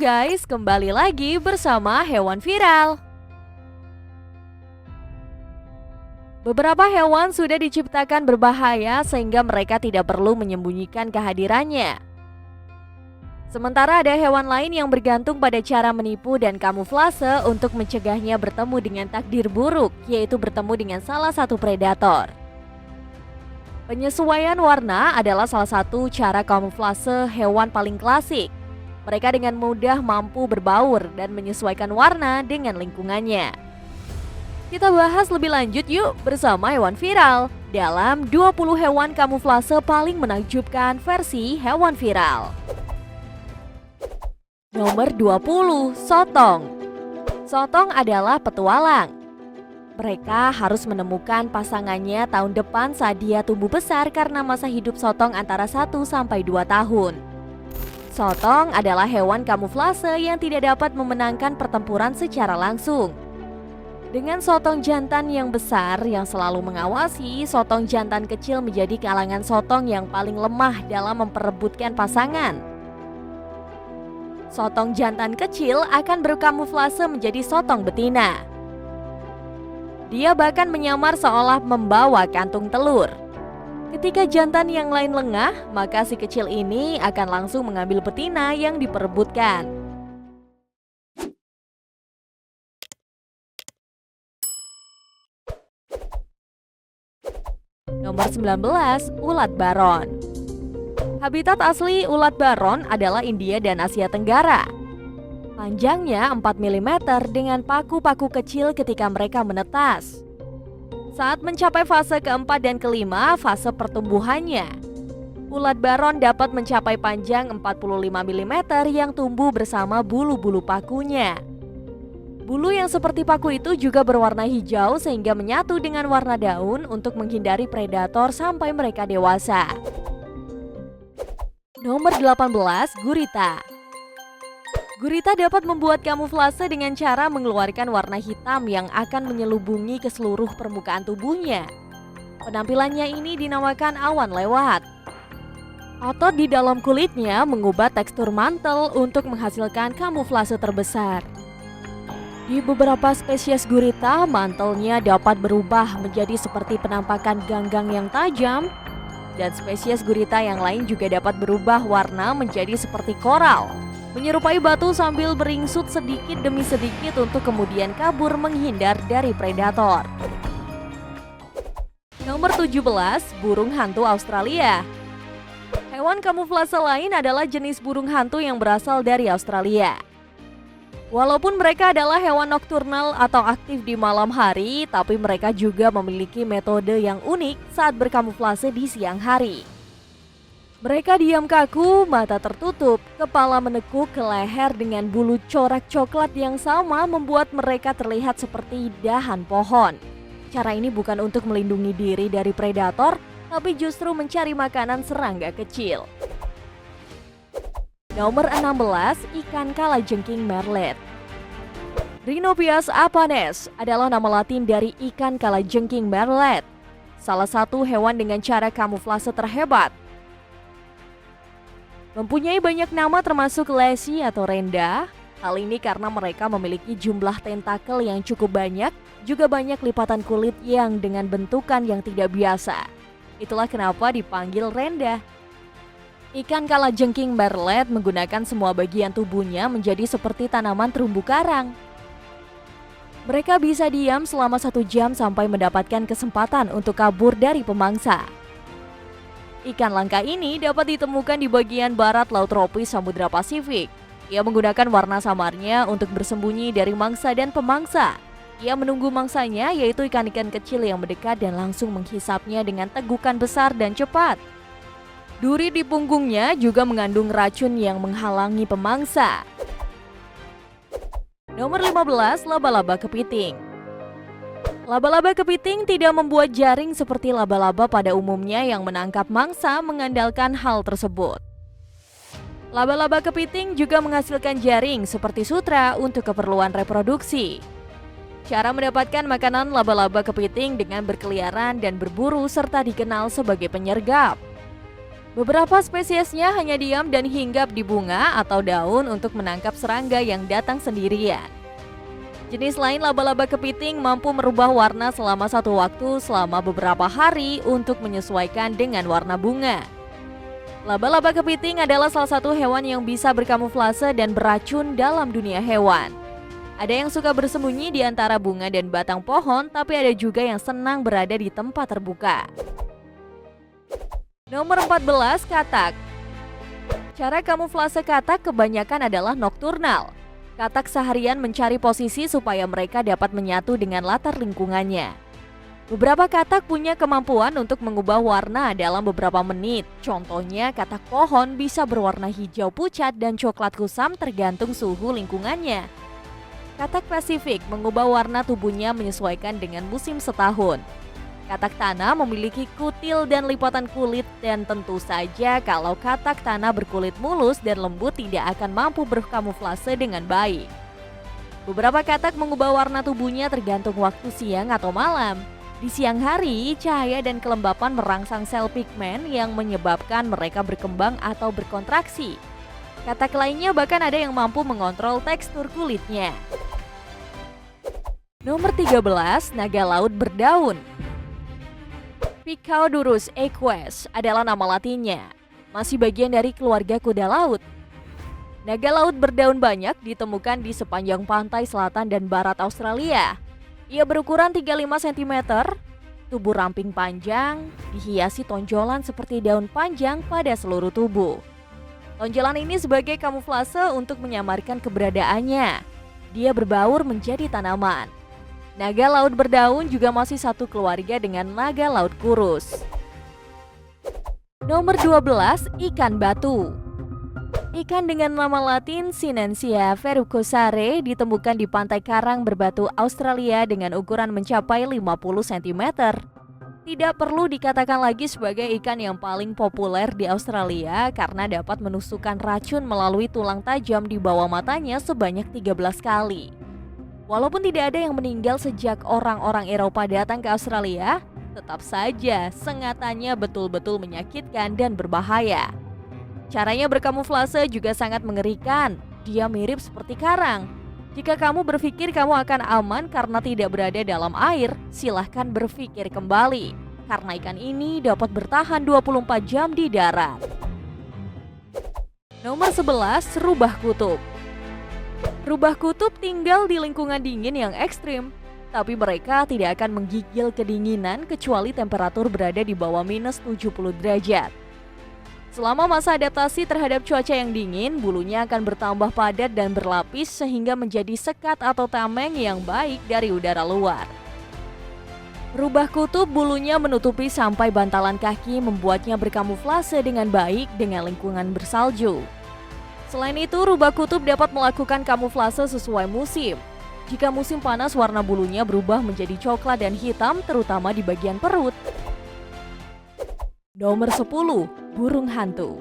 guys, kembali lagi bersama Hewan Viral. Beberapa hewan sudah diciptakan berbahaya sehingga mereka tidak perlu menyembunyikan kehadirannya. Sementara ada hewan lain yang bergantung pada cara menipu dan kamuflase untuk mencegahnya bertemu dengan takdir buruk, yaitu bertemu dengan salah satu predator. Penyesuaian warna adalah salah satu cara kamuflase hewan paling klasik. Mereka dengan mudah mampu berbaur dan menyesuaikan warna dengan lingkungannya. Kita bahas lebih lanjut yuk bersama Hewan Viral dalam 20 hewan kamuflase paling menakjubkan versi Hewan Viral. Nomor 20, sotong. Sotong adalah petualang. Mereka harus menemukan pasangannya tahun depan saat dia tumbuh besar karena masa hidup sotong antara 1 sampai 2 tahun. Sotong adalah hewan kamuflase yang tidak dapat memenangkan pertempuran secara langsung. Dengan sotong jantan yang besar yang selalu mengawasi, sotong jantan kecil menjadi kalangan sotong yang paling lemah dalam memperebutkan pasangan. Sotong jantan kecil akan berkamuflase menjadi sotong betina. Dia bahkan menyamar seolah membawa kantung telur. Ketika jantan yang lain lengah, maka si kecil ini akan langsung mengambil betina yang diperebutkan. Nomor 19, ulat baron. Habitat asli ulat baron adalah India dan Asia Tenggara. Panjangnya 4 mm dengan paku-paku kecil ketika mereka menetas. Saat mencapai fase keempat dan kelima, fase pertumbuhannya, ulat baron dapat mencapai panjang 45 mm yang tumbuh bersama bulu-bulu pakunya. Bulu yang seperti paku itu juga berwarna hijau sehingga menyatu dengan warna daun untuk menghindari predator sampai mereka dewasa. Nomor 18, gurita. Gurita dapat membuat kamuflase dengan cara mengeluarkan warna hitam yang akan menyelubungi ke seluruh permukaan tubuhnya. Penampilannya ini dinamakan awan lewat. Otot di dalam kulitnya mengubah tekstur mantel untuk menghasilkan kamuflase terbesar. Di beberapa spesies gurita, mantelnya dapat berubah menjadi seperti penampakan ganggang yang tajam, dan spesies gurita yang lain juga dapat berubah warna menjadi seperti koral, menyerupai batu sambil beringsut sedikit demi sedikit untuk kemudian kabur menghindar dari predator. Nomor 17, burung hantu Australia. Hewan kamuflase lain adalah jenis burung hantu yang berasal dari Australia. Walaupun mereka adalah hewan nokturnal atau aktif di malam hari, tapi mereka juga memiliki metode yang unik saat berkamuflase di siang hari. Mereka diam kaku, mata tertutup, kepala menekuk ke leher dengan bulu corak coklat yang sama membuat mereka terlihat seperti dahan pohon. Cara ini bukan untuk melindungi diri dari predator, tapi justru mencari makanan serangga kecil. Nomor 16, ikan kalajengking merlet. Rhinopias apanes adalah nama latin dari ikan kalajengking merlet, salah satu hewan dengan cara kamuflase terhebat. Mempunyai banyak nama termasuk Lassie atau Renda. Hal ini karena mereka memiliki jumlah tentakel yang cukup banyak, juga banyak lipatan kulit yang dengan bentukan yang tidak biasa. Itulah kenapa dipanggil Renda. Ikan kalajengking merlet menggunakan semua bagian tubuhnya menjadi seperti tanaman terumbu karang. Mereka bisa diam selama 1 jam sampai mendapatkan kesempatan untuk kabur dari pemangsa. Ikan langka ini dapat ditemukan di bagian barat Laut Tropis Samudra Pasifik. Ia menggunakan warna samarnya untuk bersembunyi dari mangsa dan pemangsa. Ia menunggu mangsanya, yaitu ikan-ikan kecil yang mendekat dan langsung menghisapnya dengan tegukan besar dan cepat. Duri di punggungnya juga mengandung racun yang menghalangi pemangsa. Nomor 15, laba-laba kepiting. Laba-laba kepiting tidak membuat jaring seperti laba-laba pada umumnya yang menangkap mangsa mengandalkan hal tersebut. Laba-laba kepiting juga menghasilkan jaring seperti sutra untuk keperluan reproduksi. Cara mendapatkan makanan laba-laba kepiting dengan berkeliaran dan berburu serta dikenal sebagai penyergap. Beberapa spesiesnya hanya diam dan hinggap di bunga atau daun untuk menangkap serangga yang datang sendirian. Jenis lain laba-laba kepiting mampu merubah warna selama satu waktu selama beberapa hari untuk menyesuaikan dengan warna bunga. Laba-laba kepiting adalah salah satu hewan yang bisa berkamuflase dan beracun dalam dunia hewan. Ada yang suka bersembunyi di antara bunga dan batang pohon, tapi ada juga yang senang berada di tempat terbuka. Nomor 14, katak. Cara kamuflase katak kebanyakan adalah nokturnal. Katak seharian mencari posisi supaya mereka dapat menyatu dengan latar lingkungannya. Beberapa katak punya kemampuan untuk mengubah warna dalam beberapa menit. Contohnya, katak pohon bisa berwarna hijau pucat dan coklat kusam tergantung suhu lingkungannya. Katak Pasifik mengubah warna tubuhnya menyesuaikan dengan musim setahun. Katak tanah memiliki kutil dan lipatan kulit, dan tentu saja kalau katak tanah berkulit mulus dan lembut tidak akan mampu berkamuflase dengan baik. Beberapa katak mengubah warna tubuhnya tergantung waktu siang atau malam. Di siang hari, cahaya dan kelembapan merangsang sel pigmen yang menyebabkan mereka berkembang atau berkontraksi. Katak lainnya bahkan ada yang mampu mengontrol tekstur kulitnya. Nomor 13, naga laut berdaun. Picaudurus equus adalah nama latinnya. Masih bagian dari keluarga kuda laut. Naga laut berdaun banyak ditemukan di sepanjang pantai selatan dan barat Australia. Ia berukuran 35 cm, tubuh ramping panjang, dihiasi tonjolan seperti daun panjang pada seluruh tubuh. Tonjolan ini sebagai kamuflase untuk menyamarkan keberadaannya. Dia berbaur menjadi tanaman. Naga laut berdaun juga masih satu keluarga dengan naga laut kurus. Nomor 12, ikan batu. Ikan dengan nama latin Sinensia verrucosare ditemukan di pantai karang berbatu Australia dengan ukuran mencapai 50 cm. Tidak perlu dikatakan lagi sebagai ikan yang paling populer di Australia karena dapat menusukkan racun melalui tulang tajam di bawah matanya sebanyak 13 kali. Walaupun tidak ada yang meninggal sejak orang-orang Eropa datang ke Australia, tetap saja sengatannya betul-betul menyakitkan dan berbahaya. Caranya berkamuflase juga sangat mengerikan. Dia mirip seperti karang. Jika kamu berpikir kamu akan aman karena tidak berada dalam air, silahkan berpikir kembali. Karena ikan ini dapat bertahan 24 jam di darat. Nomor 11, rubah kutub. Rubah kutub tinggal di lingkungan dingin yang ekstrim, tapi mereka tidak akan menggigil kedinginan kecuali temperatur berada di bawah minus 70 derajat. Selama masa adaptasi terhadap cuaca yang dingin, bulunya akan bertambah padat dan berlapis sehingga menjadi sekat atau tameng yang baik dari udara luar. Rubah kutub bulunya menutupi sampai bantalan kaki, membuatnya berkamuflase dengan baik dengan lingkungan bersalju. Selain itu, rubah kutub dapat melakukan kamuflase sesuai musim. Jika musim panas, warna bulunya berubah menjadi coklat dan hitam, terutama di bagian perut. Nomor 10, burung hantu.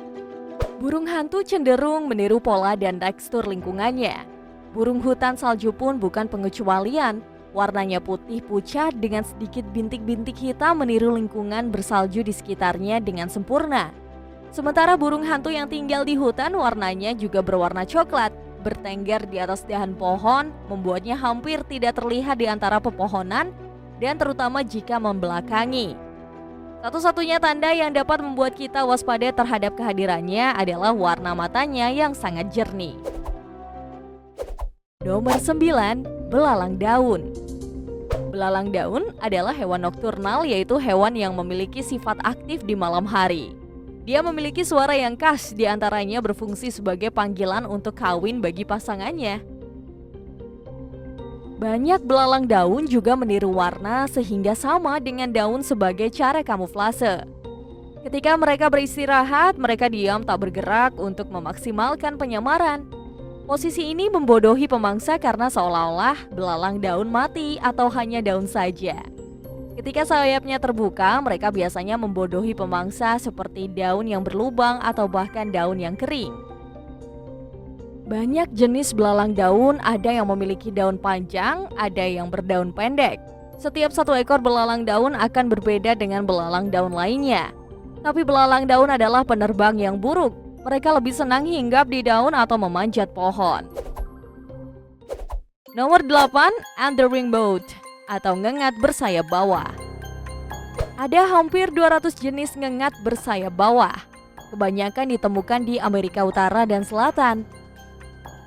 Burung hantu cenderung meniru pola dan tekstur lingkungannya. Burung hutan salju pun bukan pengecualian. Warnanya putih pucat dengan sedikit bintik-bintik hitam meniru lingkungan bersalju di sekitarnya dengan sempurna. Sementara burung hantu yang tinggal di hutan warnanya juga berwarna coklat, bertengger di atas dahan pohon, membuatnya hampir tidak terlihat di antara pepohonan dan terutama jika membelakangi. Satu-satunya tanda yang dapat membuat kita waspada terhadap kehadirannya adalah warna matanya yang sangat jernih. Nomor 9, belalang daun. Belalang daun adalah hewan nokturnal, yaitu hewan yang memiliki sifat aktif di malam hari. Dia memiliki suara yang khas, diantaranya berfungsi sebagai panggilan untuk kawin bagi pasangannya. Banyak belalang daun juga meniru warna sehingga sama dengan daun sebagai cara kamuflase. Ketika mereka beristirahat, mereka diam tak bergerak untuk memaksimalkan penyamaran. Posisi ini membodohi pemangsa karena seolah-olah belalang daun mati atau hanya daun saja. Ketika sayapnya terbuka, mereka biasanya membodohi pemangsa seperti daun yang berlubang atau bahkan daun yang kering. Banyak jenis belalang daun, ada yang memiliki daun panjang, ada yang berdaun pendek. Setiap satu ekor belalang daun akan berbeda dengan belalang daun lainnya. Tapi belalang daun adalah penerbang yang buruk. Mereka lebih senang hinggap di daun atau memanjat pohon. Nomor 8, Underwing Boat atau ngengat bersayap bawah. Ada hampir 200 jenis ngengat bersayap bawah. Kebanyakan ditemukan di Amerika Utara dan Selatan.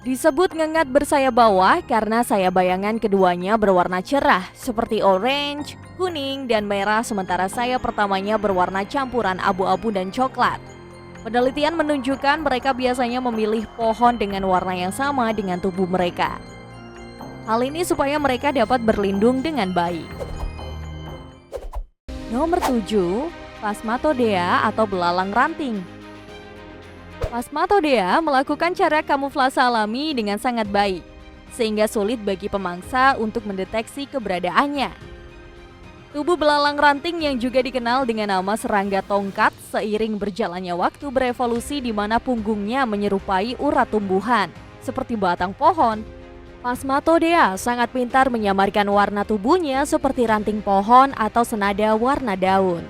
Disebut ngengat bersayap bawah karena sayap bayangan keduanya berwarna cerah seperti orange, kuning, dan merah, sementara sayap pertamanya berwarna campuran abu-abu dan coklat. Penelitian menunjukkan mereka biasanya memilih pohon dengan warna yang sama dengan tubuh mereka. Hal ini supaya mereka dapat berlindung dengan baik. Nomor 7, Phasmatodea atau belalang ranting. Phasmatodea melakukan cara kamuflase alami dengan sangat baik, sehingga sulit bagi pemangsa untuk mendeteksi keberadaannya. Tubuh belalang ranting yang juga dikenal dengan nama serangga tongkat seiring berjalannya waktu berevolusi di mana punggungnya menyerupai urat tumbuhan, seperti batang pohon. Phasmatodea sangat pintar menyamarkan warna tubuhnya seperti ranting pohon atau senada warna daun.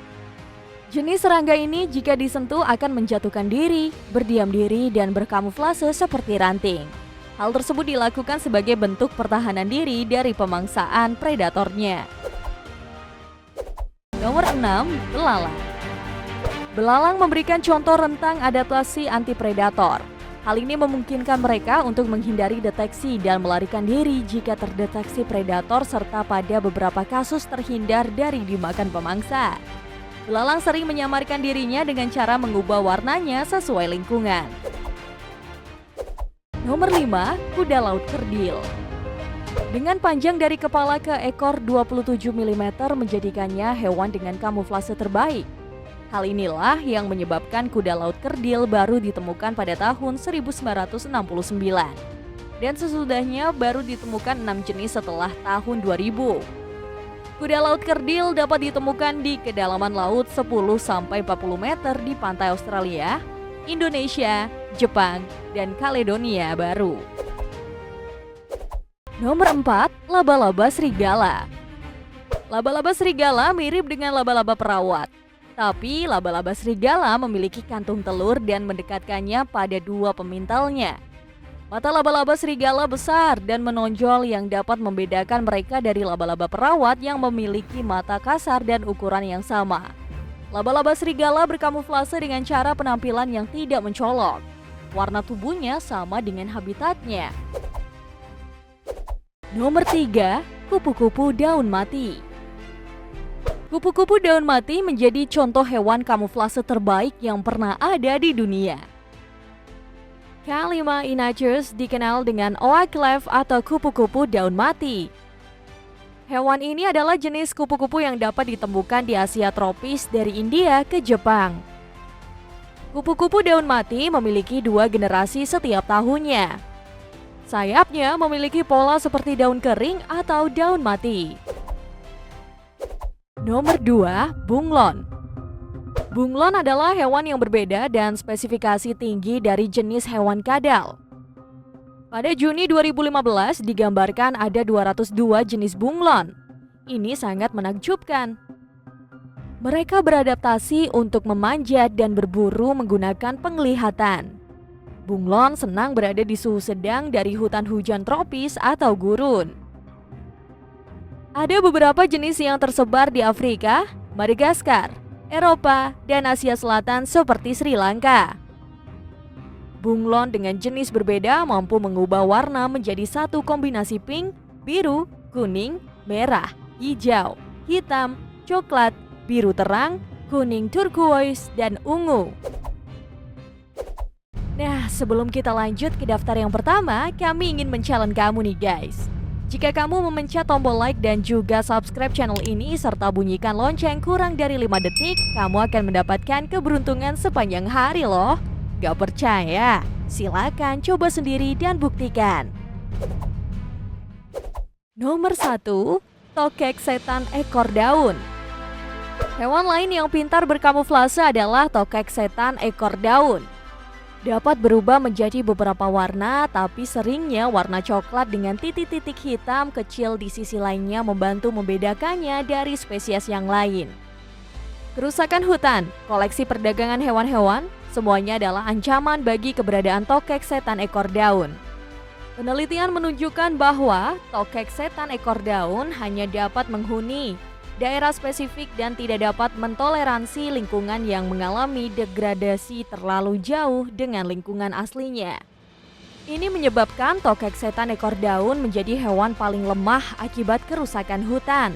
Jenis serangga ini jika disentuh akan menjatuhkan diri, berdiam diri, dan berkamuflase seperti ranting. Hal tersebut dilakukan sebagai bentuk pertahanan diri dari pemangsaan predatornya. Nomor 6, belalang. Belalang memberikan contoh rentang adaptasi anti predator. Hal ini memungkinkan mereka untuk menghindari deteksi dan melarikan diri jika terdeteksi predator serta pada beberapa kasus terhindar dari dimakan pemangsa. Belalang sering menyamarkan dirinya dengan cara mengubah warnanya sesuai lingkungan. Nomor 5, kuda laut kerdil. Dengan panjang dari kepala ke ekor 27 mm menjadikannya hewan dengan kamuflase terbaik. Hal inilah yang menyebabkan kuda laut kerdil baru ditemukan pada tahun 1969. Dan sesudahnya baru ditemukan 6 jenis setelah tahun 2000. Kuda laut kerdil dapat ditemukan di kedalaman laut 10-40 meter di pantai Australia, Indonesia, Jepang, dan Kaledonia Baru. Nomor 4, laba-laba serigala. Laba-laba serigala mirip dengan laba-laba perawat. Tapi laba-laba serigala memiliki kantung telur dan mendekatkannya pada dua pemintalnya. Mata laba-laba serigala besar dan menonjol yang dapat membedakan mereka dari laba-laba perawat yang memiliki mata kasar dan ukuran yang sama. Laba-laba serigala berkamuflase dengan cara penampilan yang tidak mencolok. Warna tubuhnya sama dengan habitatnya. Nomor 3, kupu-kupu daun mati. Kupu-kupu daun mati menjadi contoh hewan kamuflase terbaik yang pernah ada di dunia. Calima inachus dikenal dengan oak-leaf atau kupu-kupu daun mati. Hewan ini adalah jenis kupu-kupu yang dapat ditemukan di Asia tropis dari India ke Jepang. Kupu-kupu daun mati memiliki 2 generasi setiap tahunnya. Sayapnya memiliki pola seperti daun kering atau daun mati. Nomor 2, bunglon. Bunglon adalah hewan yang berbeda dan spesifikasi tinggi dari jenis hewan kadal. Pada Juni 2015 digambarkan ada 202 jenis bunglon. Ini sangat menakjubkan. Mereka beradaptasi untuk memanjat dan berburu menggunakan penglihatan. Bunglon senang berada di suhu sedang dari hutan hujan tropis atau gurun. Ada beberapa jenis yang tersebar di Afrika, Madagaskar, Eropa, dan Asia Selatan seperti Sri Lanka. Bunglon dengan jenis berbeda mampu mengubah warna menjadi satu kombinasi pink, biru, kuning, merah, hijau, hitam, coklat, biru terang, kuning turquoise, dan ungu. Nah, sebelum kita lanjut ke daftar yang pertama, kami ingin men-challenge kamu nih guys. Jika kamu memencet tombol like dan juga subscribe channel ini serta bunyikan lonceng kurang dari 5 detik, kamu akan mendapatkan keberuntungan sepanjang hari loh. Gak percaya? Silakan coba sendiri dan buktikan. Nomor 1, tokek setan ekor daun. Hewan lain yang pintar berkamuflase adalah tokek setan ekor daun. Dapat berubah menjadi beberapa warna, tapi seringnya warna coklat dengan titik-titik hitam kecil di sisi lainnya membantu membedakannya dari spesies yang lain. Kerusakan hutan, koleksi perdagangan hewan-hewan, semuanya adalah ancaman bagi keberadaan tokek setan ekor daun. Penelitian menunjukkan bahwa tokek setan ekor daun hanya dapat menghuni daerah spesifik dan tidak dapat mentoleransi lingkungan yang mengalami degradasi terlalu jauh dengan lingkungan aslinya. Ini menyebabkan tokek setan ekor daun menjadi hewan paling lemah akibat kerusakan hutan.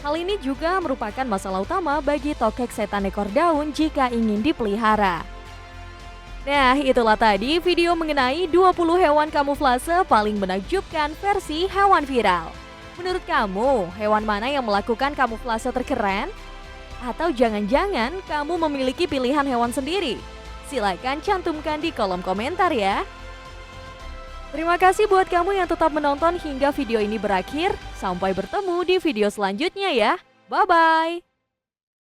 Hal ini juga merupakan masalah utama bagi tokek setan ekor daun jika ingin dipelihara. Nah, itulah tadi video mengenai 20 hewan kamuflase paling menakjubkan versi hewan viral. Menurut kamu, hewan mana yang melakukan kamuflase terkeren? Atau jangan-jangan kamu memiliki pilihan hewan sendiri? Silakan cantumkan di kolom komentar ya. Terima kasih buat kamu yang tetap menonton hingga video ini berakhir. Sampai bertemu di video selanjutnya ya. Bye-bye.